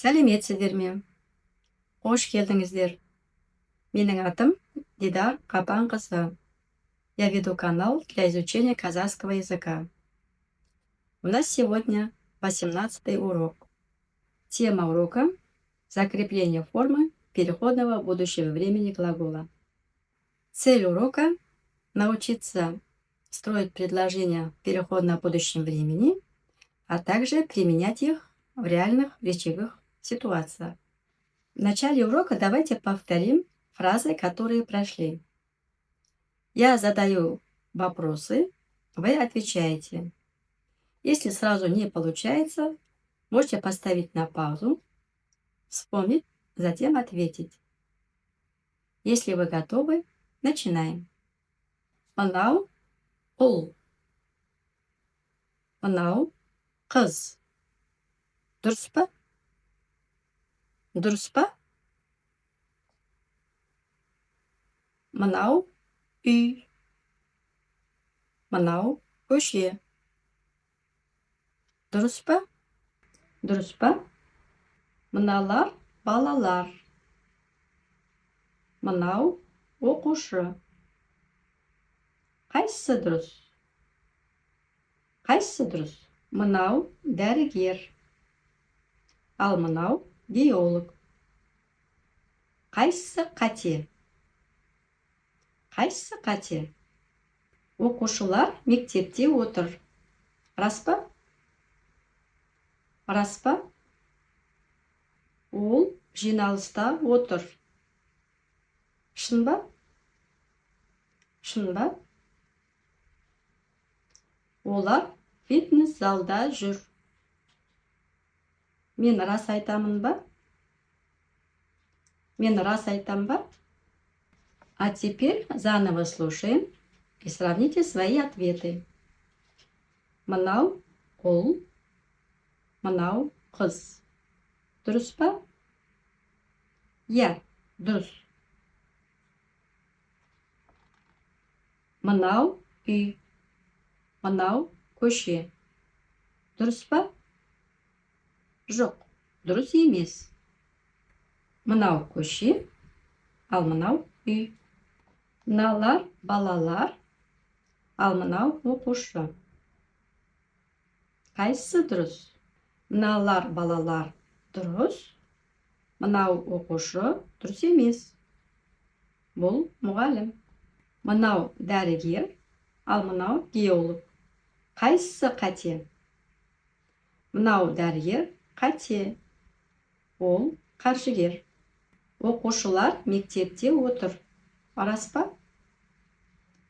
Сәлеметсіздер ме? Қош келдіңіздер. Менің атым Дидар Қапанқызы. Я веду канал для изучения казахского языка. У нас сегодня 18-й урок. Тема урока – закрепление формы переходного будущего времени глагола. Цель урока – научиться строить предложения в переходном будущем времени, а также применять их в реальных речевых ситуациях. В начале урока давайте повторим фразы, которые прошли. Я задаю вопросы, вы отвечаете. Если сразу не получается, можете поставить на паузу, вспомнить, затем ответить. Если вы готовы, начинаем. Мынау ұл. Мынау қыз. Дұрыс па? Дұрыс па? Мынау үй. Мынау көше. Дұрыс па? Дұрыс па? Мыналар балалар. Мынау оқушы. Қайсысы дұрыс? Қайсысы дұрыс? Мынау дәрігер. Ал мынау геолог. Қайсысы қате? Қайсысы қате? Оқушылар мектепте отыр. Рас па? Рас па? Ол жиналыста отыр. Шын ба? Шын ба? Олар фитнес залда жүр. Мен рас айтамын ба? Мен рас айтам ба? А теперь заново слушаем и сравните свои ответы. Мынау ұл, мынау қыз. Дұрыс па? Иә, дұрыс. Мынау үй, мынау көше. Дұрыс па? Жоқ, дұрыс емес. Мынау көше, ал мынау үй. Мыналар балалар, ал мынау оқушы. Қайсысы дұрыс? Мыналар балалар дұрыс, мынау оқушы дұрыс емес. Бұл мұғалім. Мынау дәрігер, ал мынау геолог. Қайсысы қате? Мынау дәрігер қате. Ол қаржыгер. Оқушылар мектепте отыр. Рас па?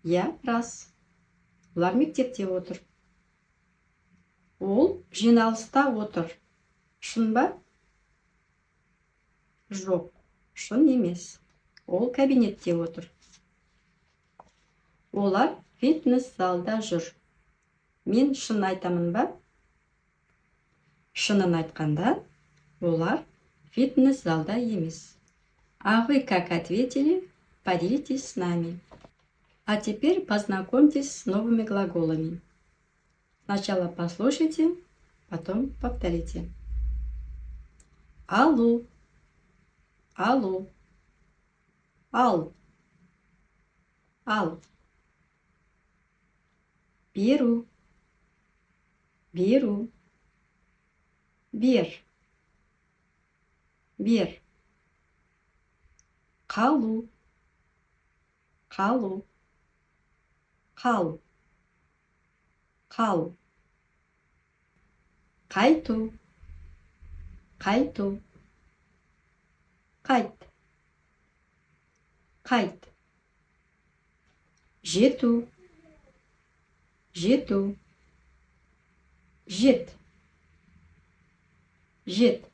Иә, рас. Олар мектепте отыр. Ол жиналыста отыр. Шын ба? Жоқ, шын емес. Ол кабинетте отыр. Олар фитнес залда жүр. Мен шын айтамын ба? Шынын айтқанда, олар фитнес залда емес. А вы как ответили? Поделитесь с нами. А теперь познакомьтесь с новыми глаголами. Сначала послушайте, потом повторите. Алу, алу, ал, ал. Беру, беру, бер, бер. Қалу, қалу, қал, қал. Қайту, қайту, қайт, қайт. Жету, жету, жет, жет.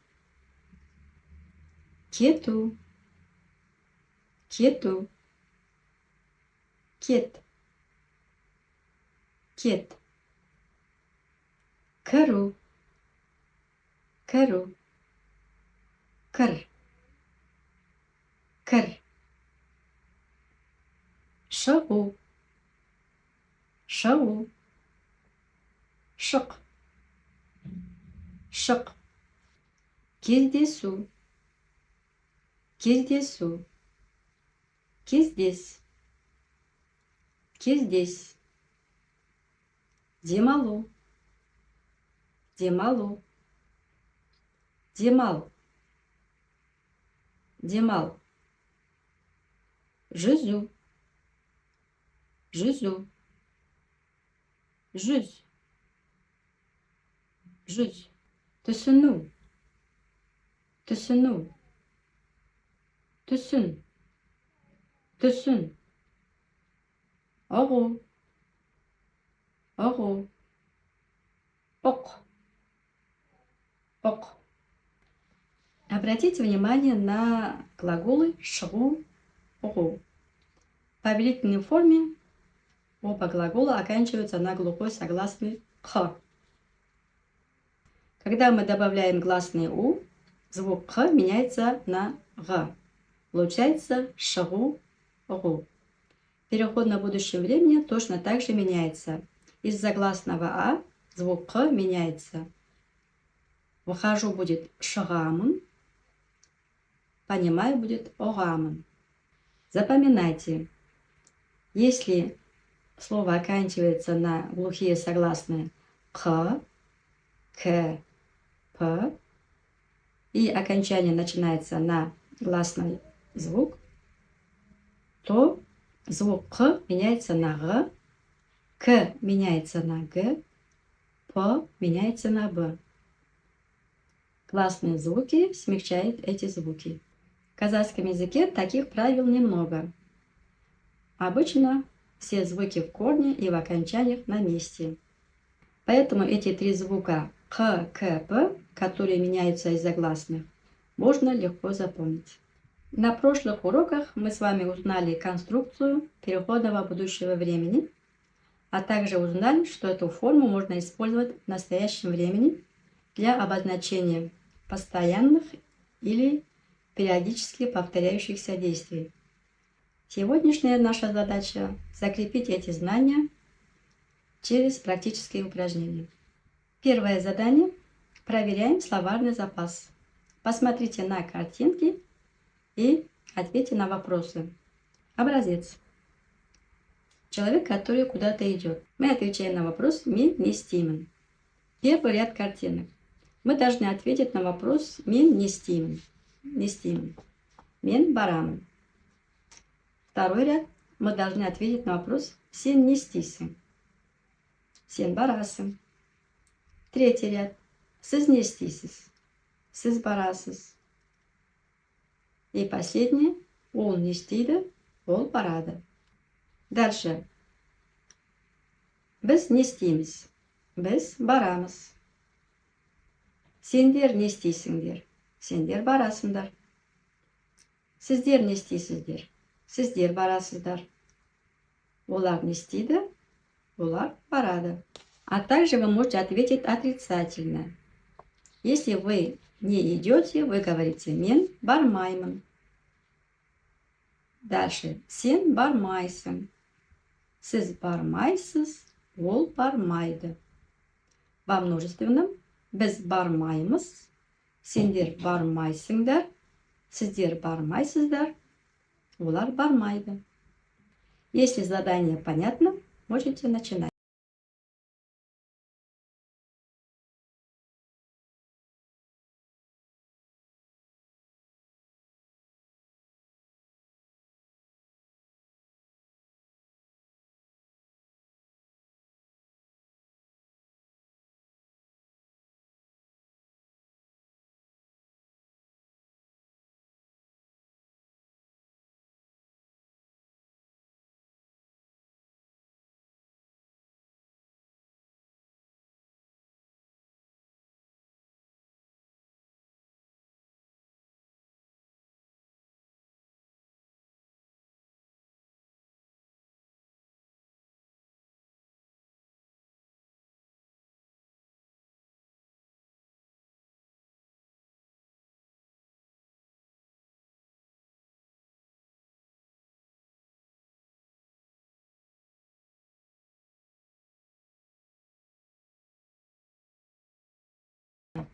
Кету, кету, кет, кет. Кіру, кіру, кір, кір. Шығу, шығу, шық, шық. Кездесу. Кездесу. Кездес. Кездес. Демалу. Демалу. Демал. Демал. Жүзу. Жүзу. Жүз. Жүз. Түсіну. Түсіну. Түсін. Түсін. Ұғу. Ұғу. Ұқ. Ұқ. Обратите внимание на глаголы шгу, угу. В повелительной форме оба глагола оканчиваются на глухой согласный х. Когда мы добавляем гласный у, звук х меняется на г. Получается шгу, угу. Переход на будущее время точно так же меняется. Из-за гласного а звук х меняется. Выхожу будет шгамын. Понимаю будет огамын. Запоминайте, если слово оканчивается на глухие согласные к, п и окончание начинается на гласный звук, то звук к меняется на г, к меняется на г, п меняется на б. Гласные звуки смягчают эти звуки. В казахском языке таких правил немного. Обычно все звуки в корне и в окончаниях на месте. Поэтому эти три звука к, п, которые меняются из-за гласных, можно легко запомнить. На прошлых уроках мы с вами узнали конструкцию переходного будущего времени, а также узнали, что эту форму можно использовать в настоящем времени для обозначения постоянных или периодически повторяющихся действий. Сегодняшняя наша задача – закрепить эти знания через практические упражнения. Первое задание – проверяем словарный запас. Посмотрите на картинки и ответьте на вопросы. Образец. Человек, который куда-то идет. Мы отвечаем на вопрос «Мен нестимен». Первый ряд картинок. Мы должны ответить на вопрос «Мен нестимен». Нестимен. Мен барамын. Второй ряд. Мы должны ответить на вопрос «Сен нестисің». Сен барасың. Третий ряд. Сіз не істейсіз. Сіз барасыз. И последнее. Ол не істейді, ол барады. Дальше. Біз не істейміз. Біз барамыз. Сендер не істейсіңдер. Сендер барасыңдар. Сіздер не істейсіздер. Сіздер барасыздар. Олар не істейді, олар барады. А также вы можете ответить отрицательно. Если вы не идете, вы говорите «Мен бармаймын». Дальше. Сен бармайсың. Сіз бармайсыз, ол бармайды. Во множественном біз бармаймыз, сендер бармайсыңдар, сіздер бармайсыздар, олар бармайды. Если задание понятно, можете начинать.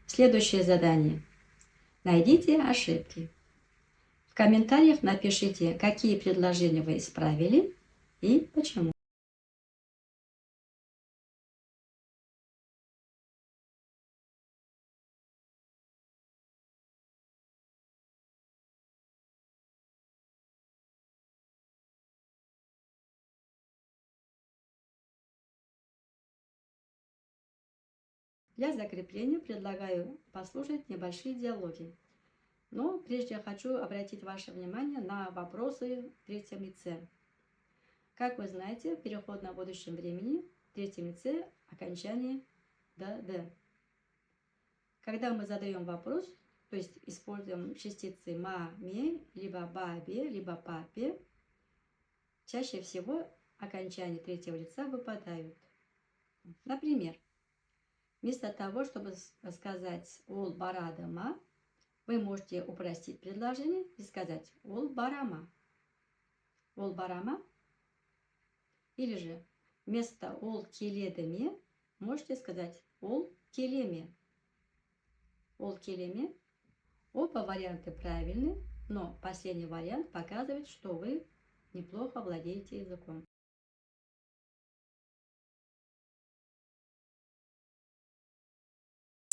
Следующее задание. Найдите ошибки. В комментариях напишите, какие предложения вы исправили и почему. Для закрепления предлагаю послушать небольшие диалоги. Но прежде я хочу обратить ваше внимание на вопросы в третьем лице. Как вы знаете, переход на будущем времени в третьем лице окончание «д». Когда мы задаем вопрос, то есть используем частицы «ма», «ме», либо «бабе», либо «папе», чаще всего окончания третьего лица выпадают. Например, вместо того, чтобы сказать «ол барадама», вы можете упростить предложение и сказать «ол барама». «Ол барама». Или же вместо «ол келедеме» можете сказать «ол келеме». «Ол келеме». Оба варианта правильны, но последний вариант показывает, что вы неплохо владеете языком.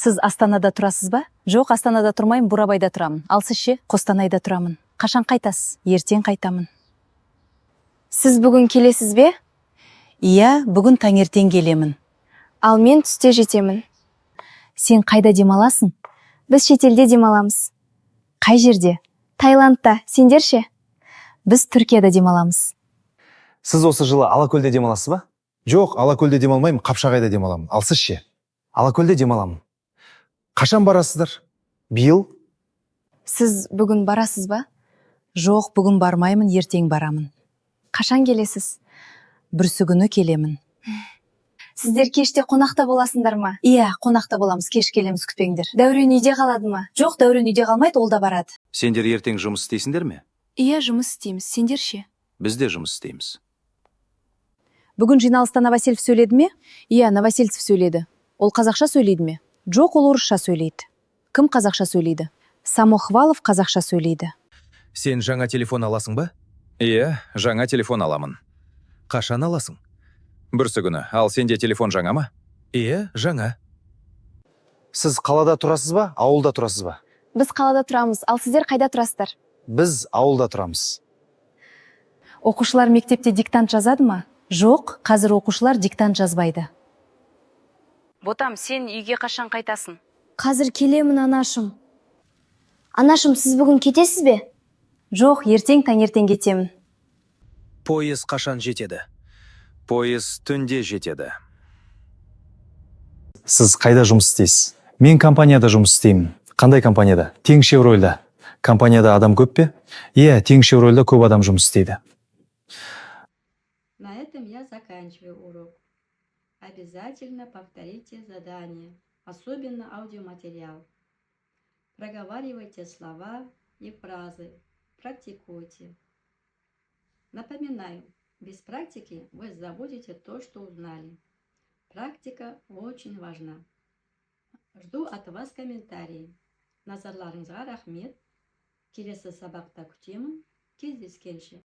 Сіз Астанада тұрасыз ба? Жоқ, Астанада тұрмаймын, Бурабайда тұрамын. Ал сіз ше? Қостанайда тұрамын. Қашан қайтасыз? Ертең қайтамын. Сіз бүгін келесіз бе? Иә, бүгін таңертең келемін. Ал мен түсте жетемін. Сен қайда демаласың? Біз шетелде демаламыз. Қай жерде? Таиландта. Сендер ше? Біз Түркияда демаламыз. Сіз осы жылы Алакөлде демаласыз ба? Жоқ, Алакөлде демалмаймын, Қапшағайда демаламын. Ал сіз ше? Алакөлде демаламын. Қашан барасыздар? Биыл? Сіз бүгін барасыз ба? Жоқ, бүгін бармаймын, ертең барамын. Қашан келесіз? Бүрсігүні келемін. Сіздер кеште қонақта боласыңдар ма? Иә, қонақта боламыз, кеш келеміз, күтпеңдер. Дәурен үйде қалады ма? Жоқ, Дәурен үйде қалмайды, ол да барады. Сендер ертең жұмыс істейсіңдер ме? Иә, жұмыс істейміз. Сендер ше? Біз де жұмыс істейміз. Бүгін жиналыста Новосельцев сөйледі ме? Иә, Новосельцев сөйледі. Ол қазақша сөйлейді ме? Жоқ, ол орысша сөйлейді. Кім қазақша сөйлейді? Самохвалов қазақша сөйлейді. Сен жаңа телефон аласың ба? Иә, жаңа телефон аламын. Қашан аласың? Бүрсігүні. Ал сенде телефон жаңа ма? Иә, жаңа. Сіз қалада тұрасыз ба, ауылда тұрасыз ба? Біз қалада тұрамыз. Ал сіздер қайда тұрасыздар? Біз ауылда тұрамыз. Оқушылар мектепте диктант жазады ма? Жоқ, қазір оқушылар диктант жазбайды. Ботам, сен үйге қашан қайтасың? Қазір келемін, анашым. Анашым, сіз бүгін кетесіз бе? Жоқ, ертең таңертең кетемін. Пойыз қашан жетеді? Пойыз түнде жетеді. Сіз қайда жұмыс істейсіз? Мен компанияда жұмыс істеймін. Қандай компанияда? Теңшевройлда. Компанияда адам көп пе? Иә, Теңшевройлда көп адам жұмыс істейді. На этом я заканчиваю урок. Обязательно повторите задание, особенно аудиоматериал. Проговаривайте слова и фразы, практикуйте. Напоминаю, без практики вы забудете то, что узнали. Практика очень важна. Жду от вас комментарии. Назарларыңызға рахмет. Келесі сабақта күтемін. Кездескенше.